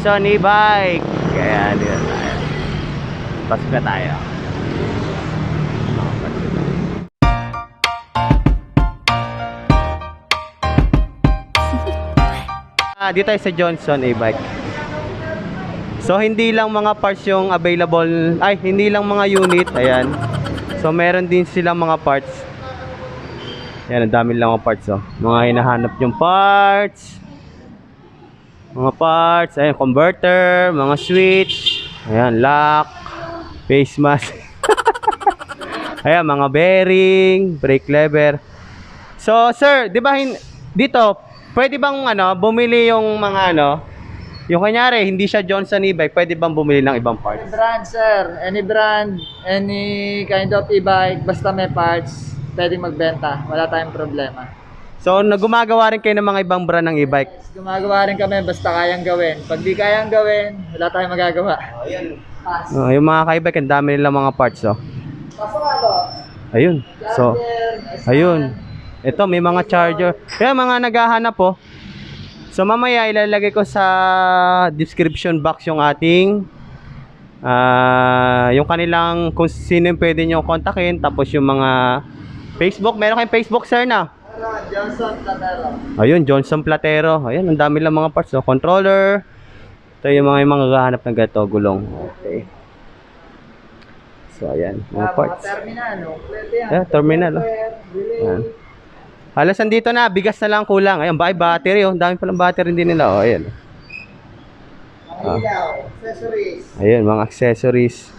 Sony bike. Kaya dito tayo. Pasok na tayo. Dito tayo sa Johnson e-bike. So hindi lang mga parts yung available, ay hindi lang mga unit, ayan. So meron din silang mga parts. Ayan, ang dami lang mga parts, oh. Mga hinahanap yung parts. Mga parts, ayan, converter, mga switch, ayan, lock, face mask. Ayan, mga bearing, brake lever. So, sir, 'di ba dito, pwede bang bumili yung mga yung kanyari, hindi siya Johnson e-bike, pwede bang bumili ng ibang Any parts? brand, sir. Any brand, any kind of e-bike, basta may parts, pwedeng magbenta. Wala tayong problema. So, gumagawa rin kayo ng mga ibang brand ng e-bike. Gumagawa rin kami basta kayang gawin. Pag di kayang gawin, wala tayong magagawa. Pass. Yung mga ka-e-bike, ang dami nilang mga parts, oh. Pasok nga, boss. Ayun. So, Charger, ayun. Ito, may mga charger. Kaya mga naghahanap, oh. So, mamaya ilalagay ko sa description box yung ating yung kanilang kung sino yung pwede nyo kontakin. Tapos yung mga Facebook. Meron kayong Facebook, sir, na? Johnson Platero. Ayun, Johnson Platero. Ayun, ang dami lang mga parts, oh. Controller. Ito yung mga naghahanap ng gato, gulong. Okay. So, ayan, mga parts. Mga terminal, no? Pwede yan. Yeah, terminal, oh. Ayan. Halos andito na, bigas na lang kulang. Ayan, battery, oh. Ang dami palang battery din nila, oh. Ayan. Mga ilaw, accessories. Ayan, mga accessories.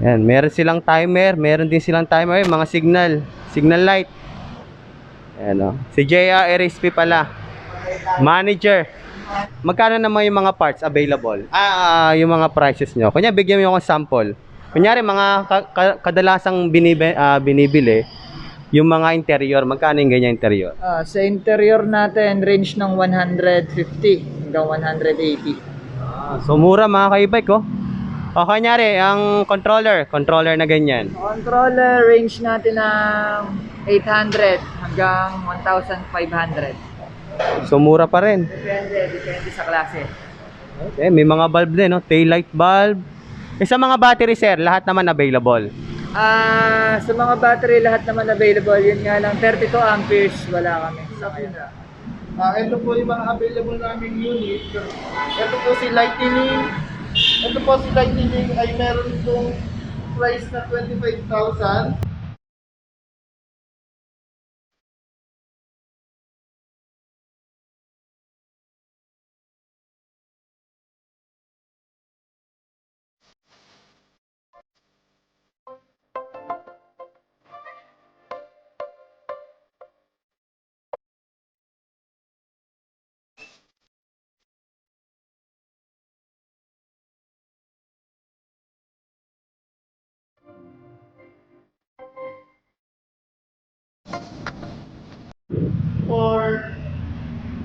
Ayan, meron silang timer. Meron din silang timer. Ayan, mga signal light. Ayan, oh. Si JR RSP pala. Manager. Magkano naman yung mga parts available? Yung mga prices nyo. Kunya, bigyan mo yung sample. Kunyari, mga kadalasang binibili, yung mga interior. Magkano yung ganyan interior? Sa interior natin, range ng 150 hanggang 180. So, mura mga ka-e-bike, oh. O, kunyari, ang controller na ganyan. Controller, range natin ng 800 hanggang 1,500. So, mura pa rin. Depende sa klase. Okay, may mga bulb din, no? Tail light bulb. Sa mga battery, sir, lahat naman available. Sa mga battery, lahat naman available. Yun nga lang, 32 amperes, wala kami. Ito po yung mga available naming unit. Ito po si Lightning. Ito po si Lightning ay meron itong price na 25,000. Or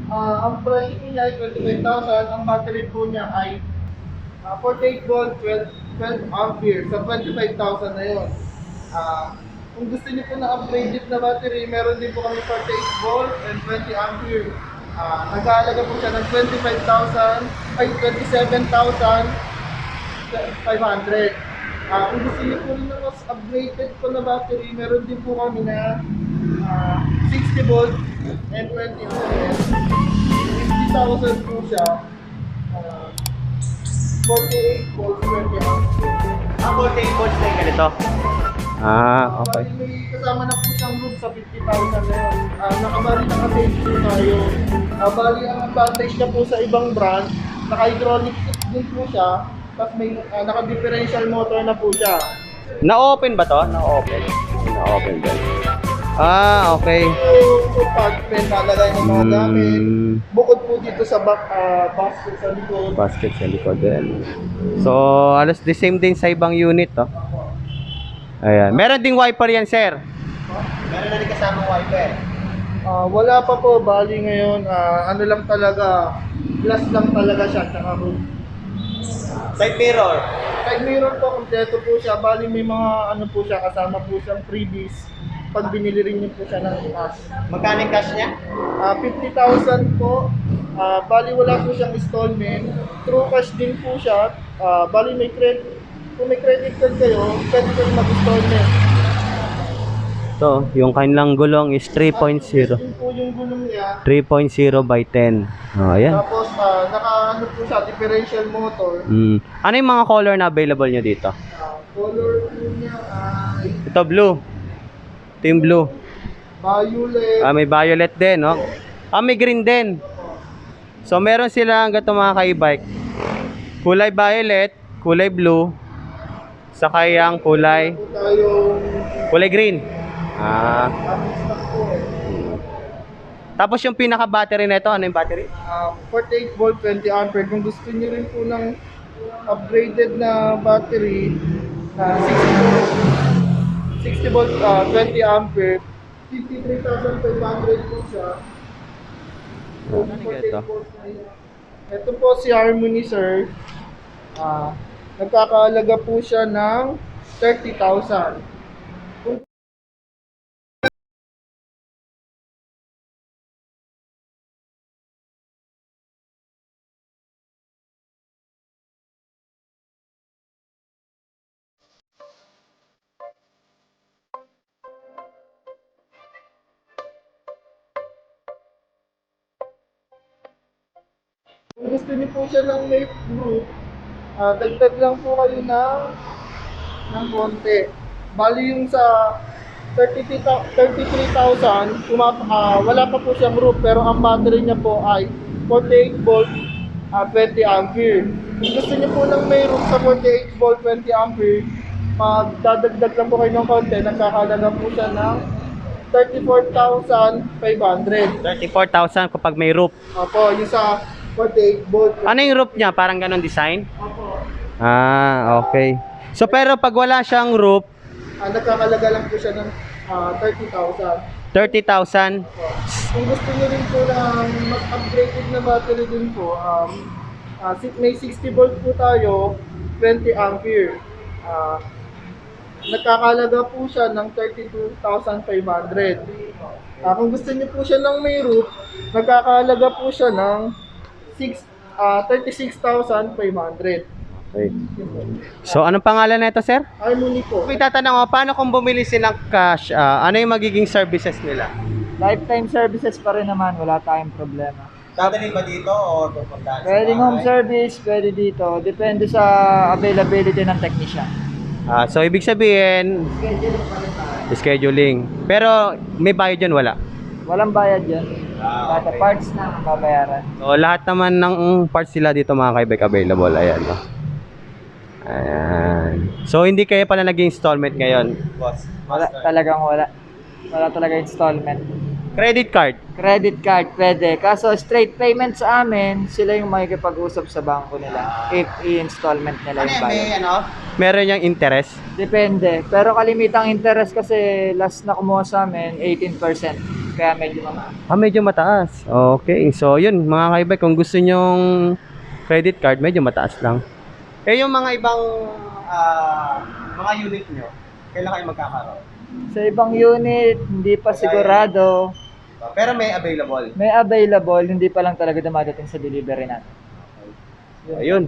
ang price niya ay 25,000. Ang battery po niya ay 48 volt, 12 ampere. Sa 25,000 na yun. Kung gusto niyo po na upgraded na battery, meron din po kami 48 volt and 20 ampere. Nag-aalaga po siya ng 25,000 ay 27,500. Kung gusto niyo po rin na mas upgraded po na battery, meron din po kami na 60 volt and 20 ampere. 50,000 po siya. 48 volt, 20 ampere. 48 volts na yung ganito. Okay. Bali, may kasama na po siyang roof sa 50,000 na yun. Nakabali na kasi po tayo. Bali, ang advantage niya po sa ibang brand, naka-hydraulic din po siya, tapos may naka-differential motor na po siya. Na-open ba to? Na-open. Na-open ba? Okay. So pag pinalagay ng mga gamit, bukod po dito sa basket sa likod. Basket sa likod din. So, alas the same din sa ibang unit, oh. Ayan. Meron ding wiper yan, sir. Meron na rin kasamang wiper. Wala pa po, bali ngayon, ano lang talaga, glass lang talaga siya, tsaka roof. Side mirror. Side mirror po, kompleto po siya, bali may mga ano po siya, kasama po siyang freebies. Pag binili rin niyo po siya ng cash. Magkano yung cash niya? 50,000 po, Bali wala po siyang installment. True cash din po siya. Bali may credit. Kung may credit card kayo, pwede kayo mag-installment. So, yung kanilang gulong is 3.0. Din po yung gulong niya. 3.0 by 10. Oh, ayan. Tapos naka ano po siya, differential motor. Ano yung mga color na available nyo dito? Color po niya ay Ito blue. Ito yung blue. violet. May violet din, no? May green din. So, meron silang ganito mga ka-e-bike. Kulay violet, kulay blue, saka yung kulay Po tayong green. stock po. Tapos yung pinaka-battery nito, ano yung battery? 48 volt 20 ampere. Kung gusto niyo rin po ng upgraded na battery na 60 volt 20 ampere, 53,500 po siya. Ano ito? Ito po si Harmony, sir. Nagkakaalaga po siya ng 30,000. Kung gusto niyo po siya ng may group, dagdag lang po kayo ng konti. Bali yung sa 33,000, wala pa po siyang roof pero ang battery niya po ay 48 volt 20 ampere. Kung gusto niyo po ng may roof sa 48 volt 20 ampere, magdadagdag lang po kayo ng konti, nagkakalaga po siya ng 34,500. 34,000 kapag may roof. Opo, yung sa 48 volt. Ano yung roof niya? Parang ganon design? Opo. Okay. So, pero pag wala siyang roof, Nagkakalaga lang po siya ng 30,000. 30,000. Kung gusto niyo rin po ng mas upgraded na battery din po, may 60 volt po tayo, 20 ampere. Nagkakalaga po siya ng 32,500. Kung gusto niyo po siya ng may roof, nagkakalaga po siya ng 36,500. Okay. So, anong pangalan na ito, sir? Harmony po. May tatanong ko, paano kung bumili silang cash? Ano yung magiging services nila? Lifetime services pa rin naman, wala tayong problema. Dadalhin ba dito o pupuntahan? Pwedeng home service, pwede dito. Depende sa availability ng technician. So, ibig sabihin, scheduling. Pero, may bayad yun, wala? Walang bayad yan. Basta parts na ang babayaran. So, lahat naman ng parts sila dito mga kaibek available. Ayan, no? Ayan. So, hindi kayo pala nag-installment ngayon, boss? Wala, talagang wala. Wala talaga installment. Credit card. Credit card, pwede. Kaso straight payment sa amin, sila yung makikipag-usap sa bangko nila. If i-installment nila yung bayad. Meron yung interest. Depende. Pero kalimitang interest kasi last na kumuha sa amin, 18%. Kaya medyo mataas. Medyo mataas. Okay. So, yun, mga kaibek, kung gusto nyong credit card, medyo mataas lang. Yung mga ibang mga unit nyo, kailan kayo magkakaroon? Sa ibang unit, hindi pa sigurado. Pero may available. May available, hindi pa lang talaga dumadating sa delivery natin. Ayun.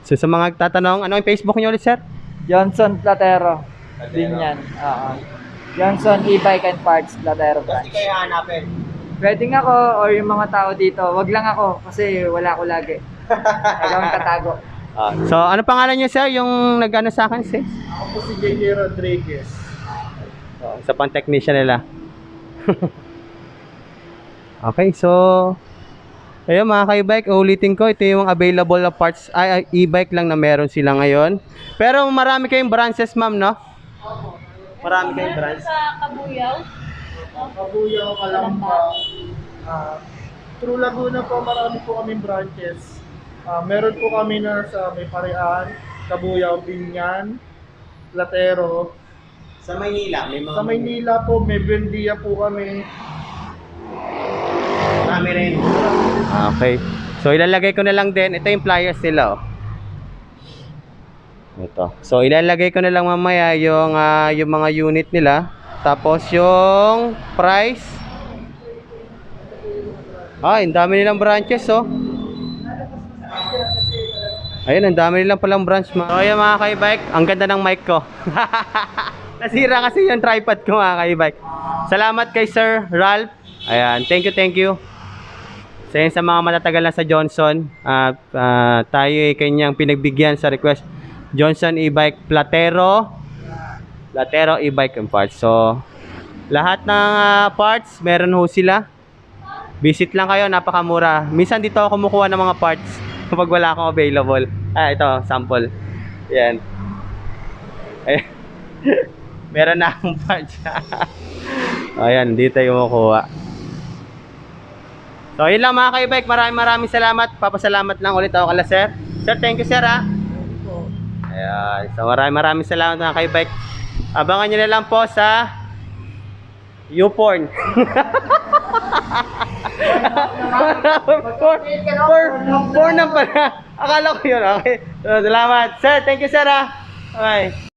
So, sa mga tatanong, ano yung Facebook nyo ulit, sir? Johnson Platero. Din yan. Johnson E-Bike and Parts Platero branch. kayo hanapin. Pwede nga ako or yung mga tao dito. Wag lang ako kasi wala ako lagi. Nagawang tatago. So, ano pangalan niyo, sir? Yung nag-ano sa akin, sir? Ako po si JJ Rodriguez. So, isa pang technician nila. Okay, so ayun mga ka-e-bike, ulitin ko, ito yung available na parts e-bike lang na meron sila ngayon. Pero marami kayong branches, ma'am, no? Marami kayong branches. Sa Kabuyaw. Kabuyaw, Kalamba. True Laguna po, marami po kaming branches. Meron po kami na sa May Parian, Kabuyaw, Binyan, Platero. Sa Maynila, may mga... Sa Maynila po, may Buendia po kami. Marami rin. Okay. So, ilalagay ko na lang din. Ito yung flyers nila, oh. Ito. So, ilalagay ko na lang mamaya yung mga unit nila. Tapos, yung price. Ay, ang dami nilang branches, oh. Ayun, ang dami nilang palang branch, mga. So, ayan mga ka-e-bike, ang ganda ng mic ko. Nasira kasi yung tripod ko, mga ka-e-bike. Salamat kay Sir Ralph. Ayan, thank you. So, yun, sa mga matatagal na sa Johnson, tayo ay kanyang pinagbigyan sa request. Johnson e-bike Platero e-bike and parts. So, lahat ng parts, meron ho sila. Visit lang kayo, napakamura. Minsan dito ako kumukuha ng mga parts kapag wala akong available. Ito, sample. Yan. Ayan. Meron na akong parts. Ayan, dito yung kumukuha. So, yun lang mga ka-e-bike. Maraming salamat. Papasalamat lang ulit ako kala sir. Sir, thank you sir ha. Ayan. So, maraming salamat mga ka-e-bike. Abangan nyo na lang po sa YouPorn. Porn na pala. Akala ko yun. Okay. So, salamat. Sir, thank you sir ha. Bye.